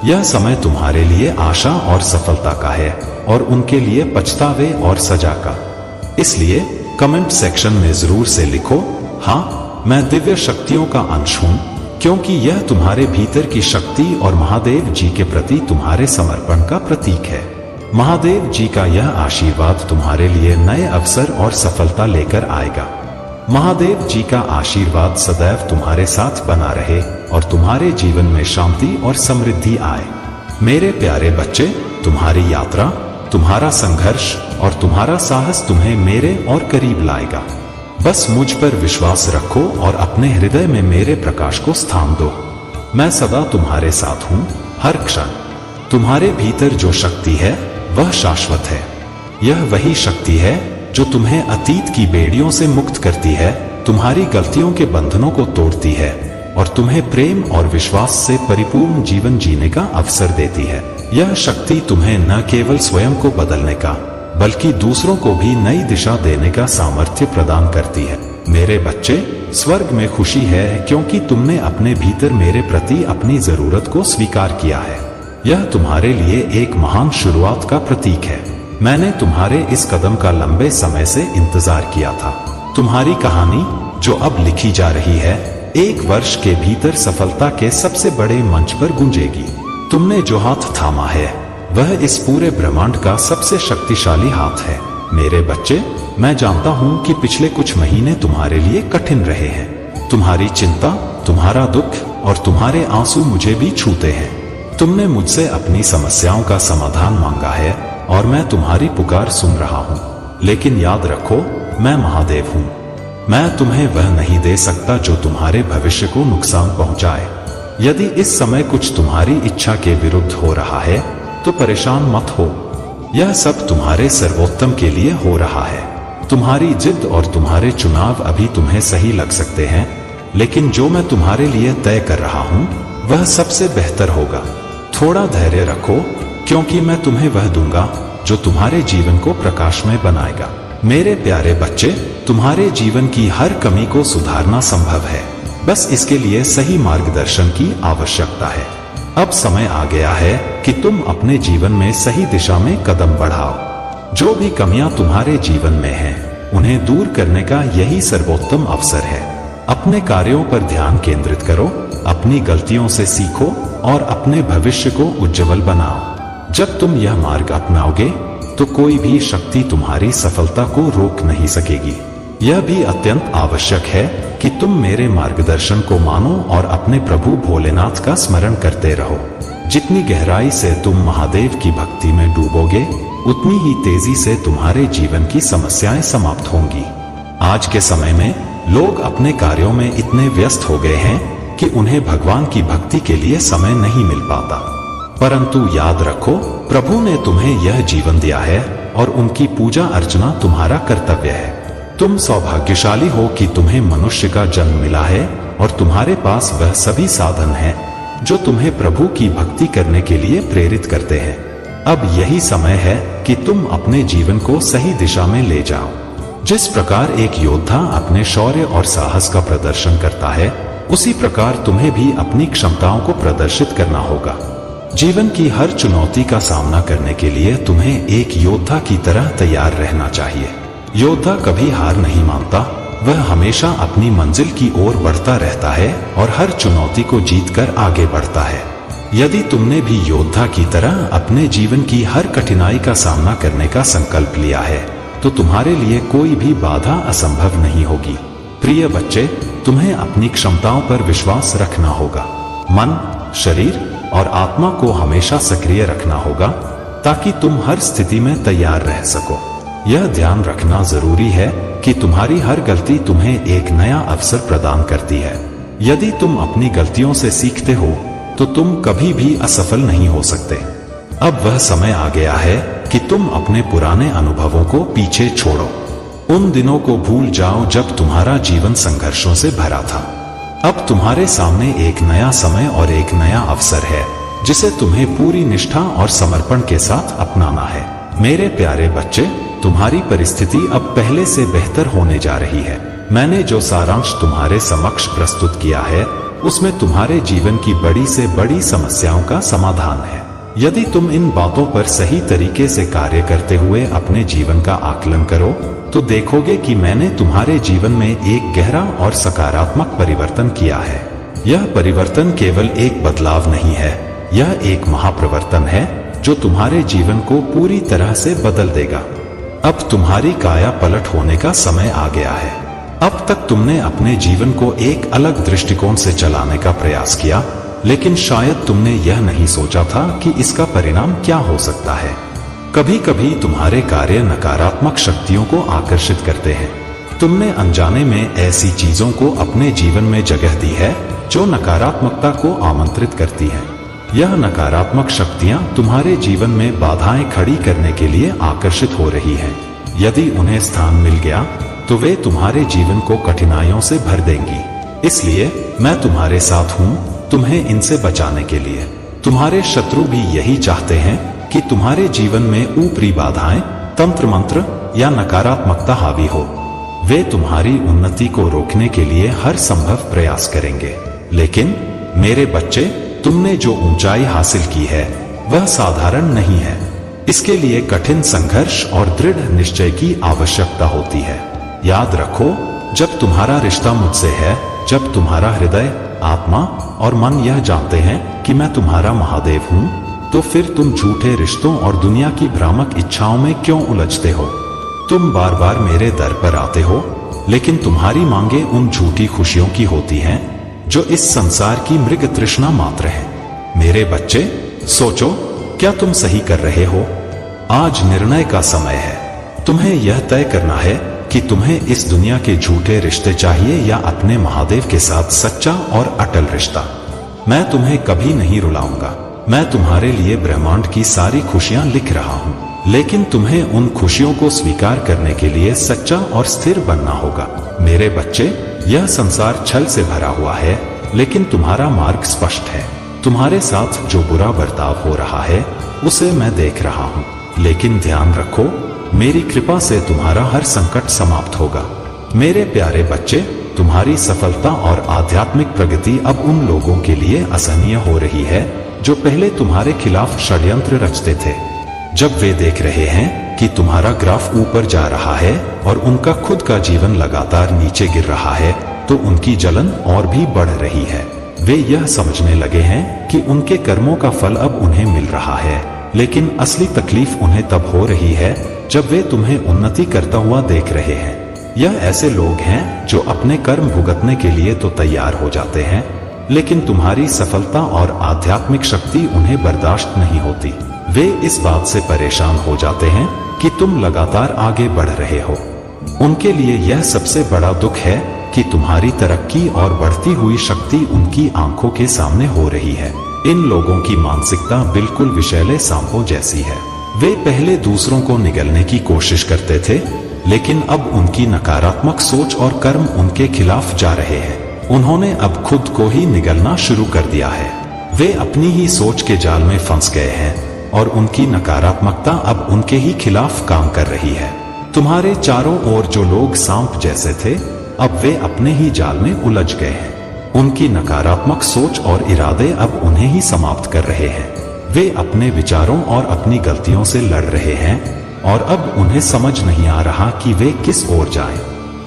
यह समय तुम्हारे लिए आशा और सफलता का है और उनके लिए पछतावे और सजा का। इसलिए कमेंट सेक्शन में जरूर से लिखो, हाँ मैं दिव्य शक्तियों का अंश हूँ, क्योंकि यह तुम्हारे भीतर की शक्ति और महादेव जी के प्रति तुम्हारे समर्पण का प्रतीक है। महादेव जी का यह आशीर्वाद तुम्हारे लिए नए अवसर और सफलता लेकर आएगा। महादेव जी का आशीर्वाद सदैव तुम्हारे साथ बना रहे और तुम्हारे जीवन में शांति और समृद्धि आए। मेरे प्यारे बच्चे, तुम्हारी यात्रा, तुम्हारा संघर्ष और तुम्हारा साहस तुम्हें मेरे और करीब लाएगा। बस मुझ पर विश्वास रखो और अपने हृदय में मेरे प्रकाश को स्थान दो। मैं सदा तुम्हारे साथ हूँ, हर क्षण। तुम्हारे भीतर जो शक्ति है वह शाश्वत है। यह वही शक्ति है जो तुम्हें अतीत की बेड़ियों से मुक्त करती है, तुम्हारी गलतियों के बंधनों को तोड़ती है और तुम्हें प्रेम और विश्वास से परिपूर्ण जीवन जीने का अवसर देती है। यह शक्ति तुम्हें न केवल स्वयं को बदलने का बल्कि दूसरों को भी नई दिशा देने का सामर्थ्य प्रदान करती है। मेरे बच्चे, स्वर्ग में खुशी है क्योंकि तुमने अपने भीतर मेरे प्रति अपनी जरूरत को स्वीकार किया है। यह तुम्हारे लिए एक महान शुरुआत का प्रतीक है। मैंने तुम्हारे इस कदम का लंबे समय से इंतजार किया था। तुम्हारी कहानी जो अब लिखी जा रही है, 1 वर्ष के भीतर सफलता के सबसे बड़े मंच पर गूंजेगी। तुमने जो हाथ थामा है वह इस पूरे ब्रह्मांड का सबसे शक्तिशाली हाथ है। मेरे बच्चे, मैं जानता हूं कि पिछले कुछ महीने तुम्हारे लिए कठिन रहे हैं। तुम्हारी चिंता, तुम्हारा दुख और तुम्हारे आंसू मुझे भी छूते हैं। तुमने मुझसे अपनी समस्याओं का समाधान मांगा है और मैं तुम्हारी पुकार सुन रहा हूं। लेकिन याद रखो, मैं महादेव हूं। मैं तुम्हें वह नहीं दे सकता जो तुम्हारे भविष्य को नुकसान पहुंचाए। यदि इस समय कुछ तुम्हारी इच्छा के विरुद्ध हो रहा है तो परेशान मत हो। यह सब तुम्हारे सर्वोत्तम के लिए हो रहा है। तुम्हारी जिद और तुम्हारे चुनाव अभी तुम्हें सही लग सकते हैं, लेकिन जो मैं तुम्हारे लिए तय कर रहा हूं वह सबसे बेहतर होगा। थोड़ा धैर्य रखो, क्योंकि मैं तुम्हें वह दूंगा जो तुम्हारे जीवन को प्रकाशमय बनाएगा। मेरे प्यारे बच्चे, तुम्हारे जीवन की हर कमी को सुधारना संभव है। बस इसके लिए सही मार्गदर्शन की आवश्यकता है। अब समय आ गया है कि तुम अपने जीवन में सही दिशा में कदम बढ़ाओ। जो भी कमियां तुम्हारे जीवन में हैं, उन्हें दूर करने का यही सर्वोत्तम अवसर है। अपने कार्यों पर ध्यान केंद्रित करो, अपनी गलतियों से सीखो और अपने भविष्य को उज्जवल बनाओ। जब तुम यह मार्ग अपनाओगे तो कोई भी शक्ति तुम्हारी सफलता को रोक नहीं सकेगी। यह भी अत्यंत आवश्यक है कि तुम मेरे मार्गदर्शन को मानो और अपने प्रभु भोलेनाथ का स्मरण करते रहो। जितनी गहराई से तुम महादेव की भक्ति में डूबोगे, उतनी ही तेजी से तुम्हारे जीवन की समस्याएं समाप्त होंगी। आज के समय में लोग अपने कार्यों में इतने व्यस्त हो गए हैं कि उन्हें भगवान की भक्ति के लिए समय नहीं मिल पाता। परंतु याद रखो, प्रभु ने तुम्हें यह जीवन दिया है और उनकी पूजा अर्चना तुम्हारा कर्तव्य है। तुम सौभाग्यशाली हो कि तुम्हें मनुष्य का जन्म मिला है और तुम्हारे पास वह सभी साधन हैं जो तुम्हें प्रभु की भक्ति करने के लिए प्रेरित करते हैं। अब यही समय है कि तुम अपने जीवन को सही दिशा में ले जाओ। जिस प्रकार एक योद्धा अपने शौर्य और साहस का प्रदर्शन करता है, उसी प्रकार तुम्हें भी अपनी क्षमताओं को प्रदर्शित करना होगा। जीवन की हर चुनौती का सामना करने के लिए तुम्हें एक योद्धा की तरह तैयार रहना चाहिए। योद्धा कभी हार नहीं मानता, वह हमेशा अपनी मंजिल की ओर बढ़ता रहता है और हर चुनौती को जीतकर आगे बढ़ता है। यदि तुमने भी योद्धा की तरह अपने जीवन की हर कठिनाई का सामना करने का संकल्प लिया है, तो तुम्हारे लिए कोई भी बाधा असंभव नहीं होगी। प्रिय बच्चे, तुम्हें अपनी क्षमताओं पर विश्वास रखना होगा। मन, शरीर और आत्मा को हमेशा सक्रिय रखना होगा ताकि तुम हर स्थिति में तैयार रह सको। यह ध्यान रखना जरूरी है कि तुम्हारी हर गलती तुम्हें एक नया अवसर प्रदान करती है। यदि तुम अपनी गलतियों से सीखते हो तो तुम कभी भी असफल नहीं हो सकते। अब वह समय आ गया है कि तुम अपने पुराने अनुभवों को पीछे छोड़ो। उन दिनों को भूल जाओ जब तुम्हारा जीवन संघर्षों से भरा था। अब तुम्हारे सामने एक नया समय और एक नया अवसर है जिसे तुम्हें पूरी निष्ठा और समर्पण के साथ अपनाना है। मेरे प्यारे बच्चे, तुम्हारी परिस्थिति अब पहले से बेहतर होने जा रही है। मैंने जो सारांश तुम्हारे समक्ष प्रस्तुत किया है, उसमें तुम्हारे जीवन की बड़ी से बड़ी समस्याओं का समाधान है। यदि तुम इन बातों पर सही तरीके से कार्य करते हुए अपने जीवन का आकलन करो, तो देखोगे कि मैंने तुम्हारे जीवन में एक गहरा और सकारात्मक परिवर्तन किया है। यह परिवर्तन केवल एक बदलाव नहीं है, यह एक महाप्रवर्तन है जो तुम्हारे जीवन को पूरी तरह से बदल देगा। अब तुम्हारी काया पलट होने का समय आ गया है। अब तक तुमने अपने जीवन को एक अलग दृष्टिकोण से चलाने का प्रयास किया, लेकिन शायद तुमने यह नहीं सोचा था कि इसका परिणाम क्या हो सकता है। कभी कभी तुम्हारे कार्य नकारात्मक शक्तियों को आकर्षित करते हैं, तुमने अनजाने में ऐसी चीजों को अपने जीवन में जगह दी है जो नकारात्मकता को आमंत्रित करती है। यह नकारात्मक शक्तियां तुम्हारे जीवन में बाधाएं खड़ी करने के लिए आकर्षित हो रही हैं। यदि उन्हें स्थान मिल गया तो वे तुम्हारे जीवन को कठिनाइयों से भर देंगी। इसलिए मैं तुम्हारे साथ हूँ, तुम्हें इनसे बचाने के लिए। तुम्हारे शत्रु भी यही चाहते हैं कि तुम्हारे जीवन में ऊपरी बाधाएं, तंत्र मंत्र या नकारात्मकता हावी हो। वे तुम्हारी उन्नति को रोकने के लिए हर संभव प्रयास करेंगे। लेकिन मेरे बच्चे, तुमने जो ऊंचाई हासिल की है वह साधारण नहीं है। इसके लिए कठिन संघर्ष और दृढ़ निश्चय की आवश्यकता होती है। याद रखो, जब तुम्हारा रिश्ता मुझसे है, जब तुम्हारा हृदय, आत्मा और मन यह जानते हैं कि मैं तुम्हारा महादेव हूँ, तो फिर तुम झूठे रिश्तों और दुनिया की भ्रामक इच्छाओं में क्यों उलझते हो? तुम बार बार मेरे दर पर आते हो, लेकिन तुम्हारी मांगे उन झूठी खुशियों की होती हैं जो इस संसार की मृग तृष्णा मात्र है। मेरे बच्चे, सोचो, क्या तुम सही कर रहे हो? आज निर्णय का समय है। तुम्हें यह तय करना है कि तुम्हें इस दुनिया के झूठे रिश्ते चाहिए या अपने महादेव के साथ सच्चा और अटल रिश्ता। मैं तुम्हें कभी नहीं रुलाऊंगा। मैं तुम्हारे लिए ब्रह्मांड की सारी खुशियां लिख रहा हूँ, लेकिन तुम्हें उन खुशियों को स्वीकार करने के लिए सच्चा और स्थिर बनना होगा। मेरे बच्चे, यह संसार छल से भरा हुआ है, लेकिन तुम्हारा मार्ग स्पष्ट है। तुम्हारे साथ जो बुरा बर्ताव हो रहा है उसे मैं देख रहा हूँ, लेकिन ध्यान रखो, मेरी कृपा से तुम्हारा हर संकट समाप्त होगा। मेरे प्यारे बच्चे, तुम्हारी सफलता और आध्यात्मिक प्रगति अब उन लोगों के लिए असहनीय हो रही है जो पहले तुम्हारे खिलाफ षड्यंत्र रचते थे। जब वे देख रहे हैं कि तुम्हारा ग्राफ ऊपर जा रहा है और उनका खुद का जीवन लगातार नीचे गिर रहा है, तो उनकी जलन और भी बढ़ रही है। वे यह समझने लगे हैं कि उनके कर्मों का फल अब उन्हें मिल रहा है, लेकिन असली तकलीफ उन्हें तब हो रही है जब वे तुम्हें उन्नति करता हुआ देख रहे हैं। यह ऐसे लोग हैं जो अपने कर्म भुगतने के लिए तो तैयार हो जाते हैं, लेकिन तुम्हारी सफलता और आध्यात्मिक शक्ति उन्हें बर्दाश्त नहीं होती। वे इस बात से परेशान हो जाते हैं कि तुम लगातार आगे बढ़ रहे हो। उनके लिए यह सबसे बड़ा दुख है कि तुम्हारी तरक्की और बढ़ती हुई शक्ति उनकी आंखों के सामने हो रही है। इन लोगों की मानसिकता बिल्कुल विषैले सांपों जैसी है। वे पहले दूसरों को निगलने की कोशिश करते थे, लेकिन अब उनकी नकारात्मक सोच और कर्म उनके खिलाफ जा रहे हैं। उन्होंने अब खुद को ही निगलना शुरू कर दिया है। वे अपनी ही सोच के जाल में फंस गए हैं और उनकी नकारात्मकता अब उनके ही खिलाफ काम कर रही है। तुम्हारे चारों ओर जो लोग सांप जैसे थे, अब वे अपने ही जाल में उलझ गए हैं। उनकी नकारात्मक सोच और इरादे अब उन्हें ही समाप्त कर रहे हैं। वे अपने विचारों और अपनी गलतियों से लड़ रहे हैं और अब उन्हें समझ नहीं आ रहा कि वे किस ओर जाएं।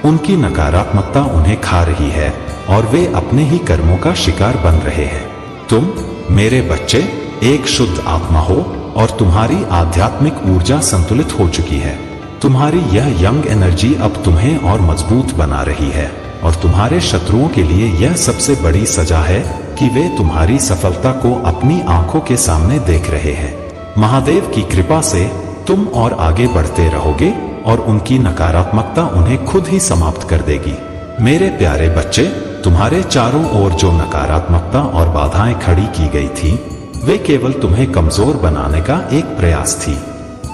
उनकी नकारात्मकता उन्हें खा रही है और वे अपने ही कर्मों का शिकार बन रहे हैं। तुम, मेरे बच्चे, एक शुद्ध आत्मा हो और तुम्हारी आध्यात्मिक ऊर्जा संतुलित हो चुकी है। तुम्हारी यह यंग एनर्जी अब तुम्हें और मजबूत बना रही है और तुम्हारे शत्रुओं के लिए यह सबसे बड़ी सजा है कि वे तुम्हारी सफलता को अपनी आंखों के सामने देख रहे हैं। महादेव की कृपा से तुम और आगे बढ़ते रहोगे और उनकी नकारात्मकता उन्हें खुद ही समाप्त कर देगी। मेरे प्यारे बच्चे, तुम्हारे चारों ओर जो नकारात्मकता और बाधाएं खड़ी की गई थी, वे केवल तुम्हें कमजोर बनाने का एक प्रयास थी।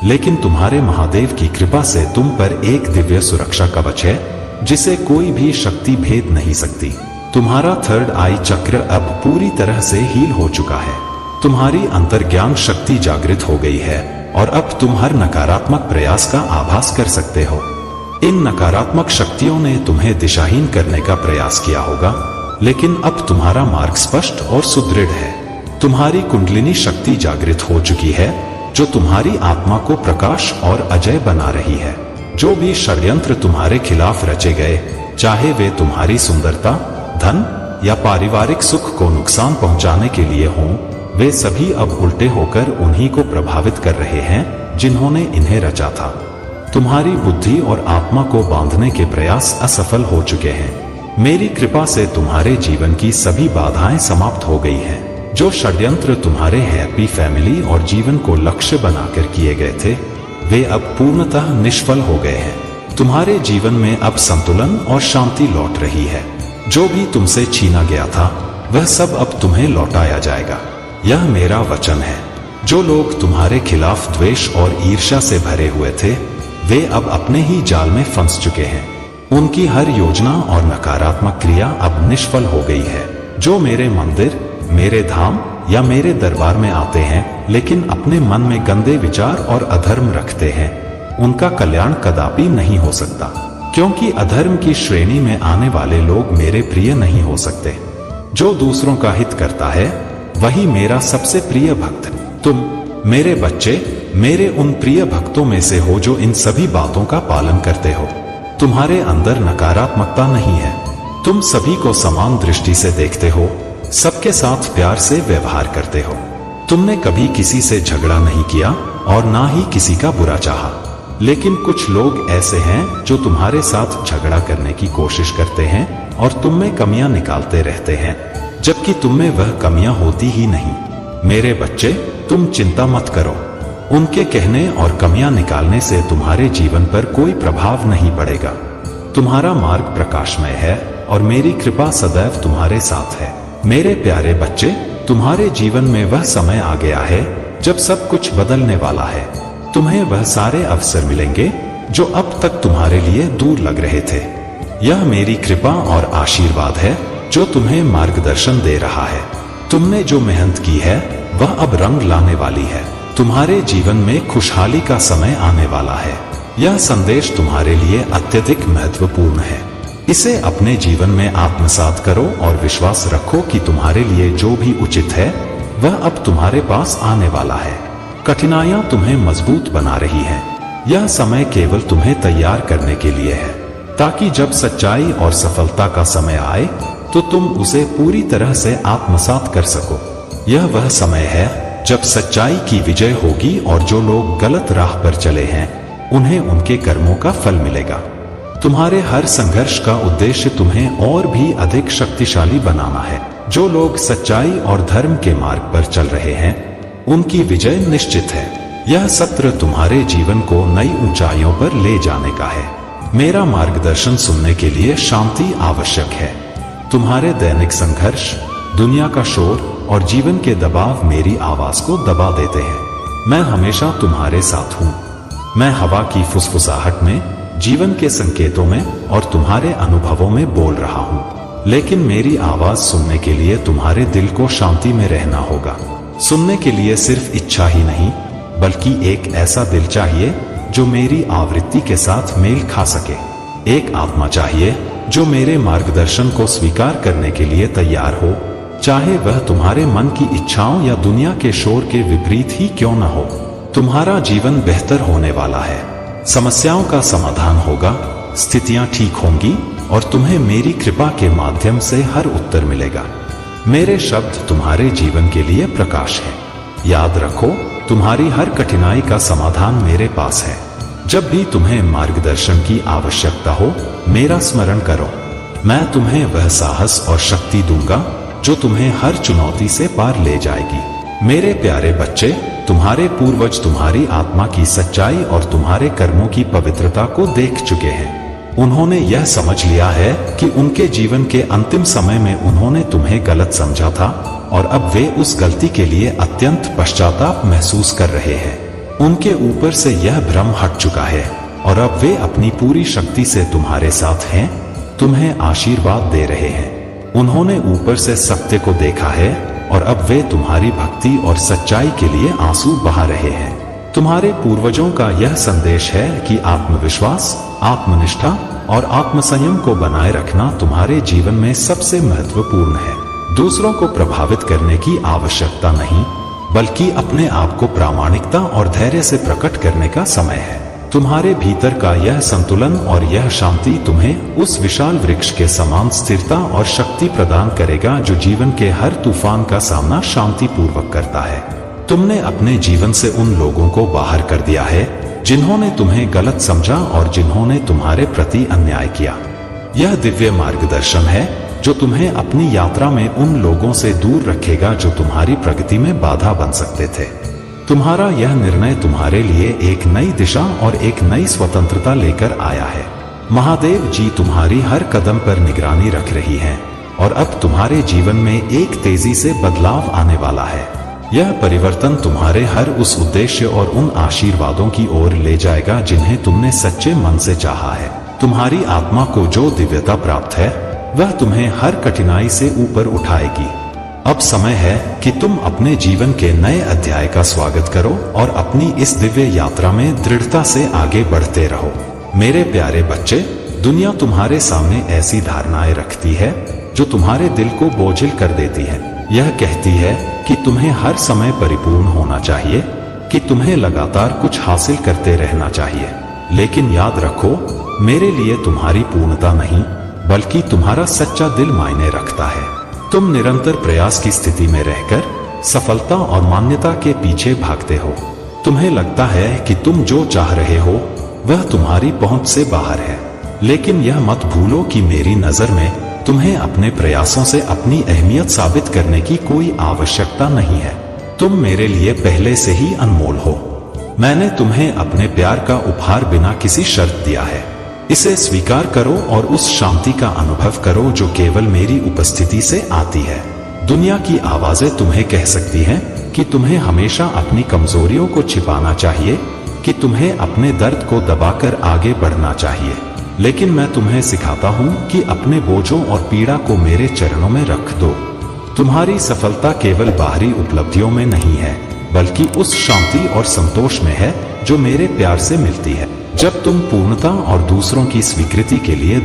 लेकिन तुम्हारे महादेव की कृपा से तुम पर एक दिव्य सुरक्षा कवच है जिसे कोई भी शक्ति भेद नहीं सकती। तुम्हारा थर्ड आई चक्र अब पूरी तरह से हील हो चुका है। तुम्हारी अंतर्ज्ञान शक्ति जागृत हो गई है और अब तुम हर नकारात्मक प्रयास का आभास कर सकते हो। इन नकारात्मक शक्तियों ने तुम्हें दिशाहीन करने का प्रयास किया होगा, लेकिन अब तुम्हारा मार्ग स्पष्ट और सुदृढ़ है। तुम्हारी कुंडलिनी शक्ति जागृत हो चुकी है जो तुम्हारी आत्मा को प्रकाश और अजय बना रही है। जो भी षड्यंत्र तुम्हारे खिलाफ रचे गए, चाहे वे तुम्हारी सुंदरता, धन या पारिवारिक सुख को नुकसान पहुंचाने के लिए हों, वे सभी अब उल्टे होकर उन्हीं को प्रभावित कर रहे हैं जिन्होंने इन्हें रचा था। तुम्हारी बुद्धि और आत्मा को बांधने के प्रयास असफल हो चुके हैं। मेरी कृपा से तुम्हारे जीवन की सभी बाधाएं समाप्त हो गई हैं। जो षड्यंत्र तुम्हारे हैप्पी फैमिली और जीवन को लक्ष्य बनाकर किए गए थे, वे अब पूर्णतः निष्फल हो गए हैं। तुम्हारे जीवन में अब संतुलन और शांति लौट रही है। जो भी तुमसे छीना गया था वह सब अब तुम्हें लौटाया जाएगा। यह मेरा वचन है। जो लोग तुम्हारे खिलाफ द्वेष और ईर्ष्या से भरे हुए थे वे अब अपने ही जाल में फंस चुके हैं। उनकी हर योजना और नकारात्मक क्रिया अब निष्फल हो गई है। जो मेरे मंदिर, मेरे धाम या मेरे दरबार में आते हैं लेकिन अपने मन में गंदे विचार और अधर्म रखते हैं, उनका कल्याण कदापि नहीं हो सकता, क्योंकि अधर्म की श्रेणी में आने वाले लोग मेरे प्रिय नहीं हो सकते। जो दूसरों का हित करता है वही मेरा सबसे प्रिय भक्त। तुम मेरे बच्चे मेरे उन प्रिय भक्तों में से हो जो इन सभी बातों का पालन करते हो। तुम्हारे अंदर नकारात्मकता नहीं है। तुम सभी को समान दृष्टि से देखते हो, सबके साथ प्यार से व्यवहार करते हो। तुमने कभी किसी से झगड़ा नहीं किया और ना ही किसी का बुरा चाहा। लेकिन कुछ लोग ऐसे हैं जो तुम्हारे साथ झगड़ा करने की कोशिश करते हैं और तुम में कमियां निकालते रहते हैं, जबकि तुम में वह कमियां होती ही नहीं। मेरे बच्चे, तुम चिंता मत करो। उनके कहने और कमियां निकालने से तुम्हारे जीवन पर कोई प्रभाव नहीं पड़ेगा। तुम्हारा मार्ग प्रकाशमय है और मेरी कृपा सदैव तुम्हारे साथ है। मेरे प्यारे बच्चे, तुम्हारे जीवन में वह समय आ गया है जब सब कुछ बदलने वाला है। तुम्हें वह सारे अवसर मिलेंगे जो अब तक तुम्हारे लिए दूर लग रहे थे। यह मेरी कृपा और आशीर्वाद है जो तुम्हें मार्गदर्शन दे रहा है। तुमने जो मेहनत की है वह अब रंग लाने वाली है। तुम्हारे जीवन में खुशहाली का समय आने वाला है। यह संदेश तुम्हारे लिए अत्यधिक महत्वपूर्ण है। इसे अपने जीवन में आत्मसात करो और विश्वास रखो कि तुम्हारे लिए जो भी उचित है वह अब तुम्हारे पास आने वाला है। कठिनाइयां तुम्हें मजबूत बना रही हैं। यह समय केवल तुम्हें तैयार करने के लिए है, ताकि जब सच्चाई और सफलता का समय आए तो तुम उसे पूरी तरह से आत्मसात कर सको। यह वह समय है जब सच्चाई की विजय होगी और जो लोग गलत राह पर चले हैं उन्हें उनके कर्मों का फल मिलेगा। तुम्हारे हर संघर्ष का उद्देश्य तुम्हें और भी अधिक शक्तिशाली बनाना है। जो लोग सच्चाई और धर्म के मार्ग पर चल रहे हैं उनकी विजय निश्चित है। यह सत्र तुम्हारे जीवन को नई ऊंचाइयों पर ले जाने का है। मेरा मार्गदर्शन सुनने के लिए शांति आवश्यक है। तुम्हारे दैनिक संघर्ष, दुनिया का शोर और जीवन के दबाव मेरी आवाज को दबा देते हैं। मैं हमेशा तुम्हारे साथ हूँ। मैं हवा की फुसफुसाहट में, जीवन के संकेतों में और तुम्हारे अनुभवों में बोल रहा हूँ। लेकिन मेरी आवाज सुनने के लिए तुम्हारे दिल को शांति में रहना होगा। सुनने के लिए सिर्फ इच्छा ही नहीं बल्कि एक ऐसा दिल चाहिए जो मेरी आवृत्ति के साथ मेल खा सके। एक आत्मा चाहिए जो मेरे मार्गदर्शन को स्वीकार करने के लिए तैयार हो, चाहे वह तुम्हारे मन की इच्छाओं या दुनिया के शोर के विपरीत ही क्यों न हो। तुम्हारा जीवन बेहतर होने वाला है। समस्याओं का समाधान होगा, स्थितियां ठीक होंगी और तुम्हें मेरी कृपा के माध्यम से हर उत्तर मिलेगा। मेरे शब्द तुम्हारे जीवन के लिए प्रकाश है। याद रखो, तुम्हारी हर कठिनाई का समाधान मेरे पास है। जब भी तुम्हें मार्गदर्शन की आवश्यकता हो मेरा स्मरण करो। मैं तुम्हें वह साहस और शक्ति दूंगा जो तुम्हें हर चुनौती से पार ले जाएगी। मेरे प्यारे बच्चे, तुम्हारे पूर्वज तुम्हारी आत्मा की सच्चाई और तुम्हारे कर्मों की पवित्रता को देख चुके हैं। उन्होंने यह समझ लिया है कि उनके जीवन के अंतिम समय में उन्होंने तुम्हें गलत समझा था और अब वे उस गलती के लिए अत्यंत पश्चाताप महसूस कर रहे हैं। उनके ऊपर से यह भ्रम हट चुका है और अब वे अपनी पूरी शक्ति से तुम्हारे साथ हैं, तुम्हें आशीर्वाद दे रहे हैं। उन्होंने ऊपर से सत्य को देखा है और अब वे तुम्हारी भक्ति और सच्चाई के लिए आंसू बहा रहे हैं। तुम्हारे पूर्वजों का यह संदेश है कि आत्मविश्वास, आत्मनिष्ठा और आत्मसंयम को बनाए रखना तुम्हारे जीवन में सबसे महत्वपूर्ण है। दूसरों को प्रभावित करने की आवश्यकता नहीं बल्कि अपने आप को प्रामाणिकता और धैर्य से प्रकट करने का समय है। तुम्हारे भीतर का यह संतुलन और यह शांति तुम्हें उस विशाल वृक्ष के समान स्थिरता और शक्ति प्रदान करेगा जो जीवन के हर तूफान का सामना शांतिपूर्वक करता है। तुमने अपने जीवन से उन लोगों को बाहर कर दिया है जिन्होंने तुम्हें गलत समझा और जिन्होंने तुम्हारे प्रति अन्याय किया। यह दिव्य मार्गदर्शन है जो तुम्हें अपनी यात्रा में उन लोगों से दूर रखेगा जो तुम्हारी प्रगति में बाधा बन सकते थे। तुम्हारा यह निर्णय तुम्हारे लिए एक नई दिशा और एक नई स्वतंत्रता लेकर आया है। महादेव जी तुम्हारी हर कदम पर निगरानी रख रही हैं और अब तुम्हारे जीवन में एक तेजी से बदलाव आने वाला है। यह परिवर्तन तुम्हारे हर उस उद्देश्य और उन आशीर्वादों की ओर ले जाएगा जिन्हें तुमने सच्चे मन से चाहा है। तुम्हारी आत्मा को जो दिव्यता प्राप्त है वह तुम्हें हर कठिनाई से ऊपर उठाएगी। अब समय है कि तुम अपने जीवन के नए अध्याय का स्वागत करो और अपनी इस दिव्य यात्रा में दृढ़ता से आगे बढ़ते रहो। मेरे प्यारे बच्चे, दुनिया तुम्हारे सामने ऐसी धारणाएं रखती है जो तुम्हारे दिल को बोझिल कर देती है। यह कहती है कि तुम्हें हर समय परिपूर्ण होना चाहिए, कि तुम्हें लगातार कुछ हासिल करते रहना चाहिए। लेकिन याद रखो, मेरे लिए तुम्हारी पूर्णता नहीं बल्कि तुम्हारा सच्चा दिल मायने रखता है। तुम निरंतर प्रयास की स्थिति में रहकर सफलता और मान्यता के पीछे भागते हो। तुम्हें लगता है कि तुम जो चाह रहे हो वह तुम्हारी पहुंच से बाहर है, लेकिन यह मत भूलो कि मेरी नजर में तुम्हें अपने प्रयासों से अपनी अहमियत साबित करने की कोई आवश्यकता नहीं है। तुम मेरे लिए पहले से ही अनमोल हो। मैंने तुम्हें अपने प्यार का उपहार बिना किसी शर्त दिया है। इसे स्वीकार करो और उस शांति का अनुभव करो जो केवल मेरी उपस्थिति से आती है। दुनिया की आवाजें तुम्हें कह सकती हैं कि तुम्हें हमेशा अपनी कमजोरियों को छिपाना चाहिए, कि तुम्हें अपने दर्द को दबाकर आगे बढ़ना चाहिए। लेकिन मैं तुम्हें सिखाता हूं कि अपने बोझों और पीड़ा को मेरे चरणों में रख दो। तुम्हारी सफलता केवल बाहरी उपलब्धियों में नहीं है बल्कि उस शांति और संतोष में है जो मेरे प्यार से मिलती है। जब तुम पूर्णता और दूसरों की स्वीकृति के लिए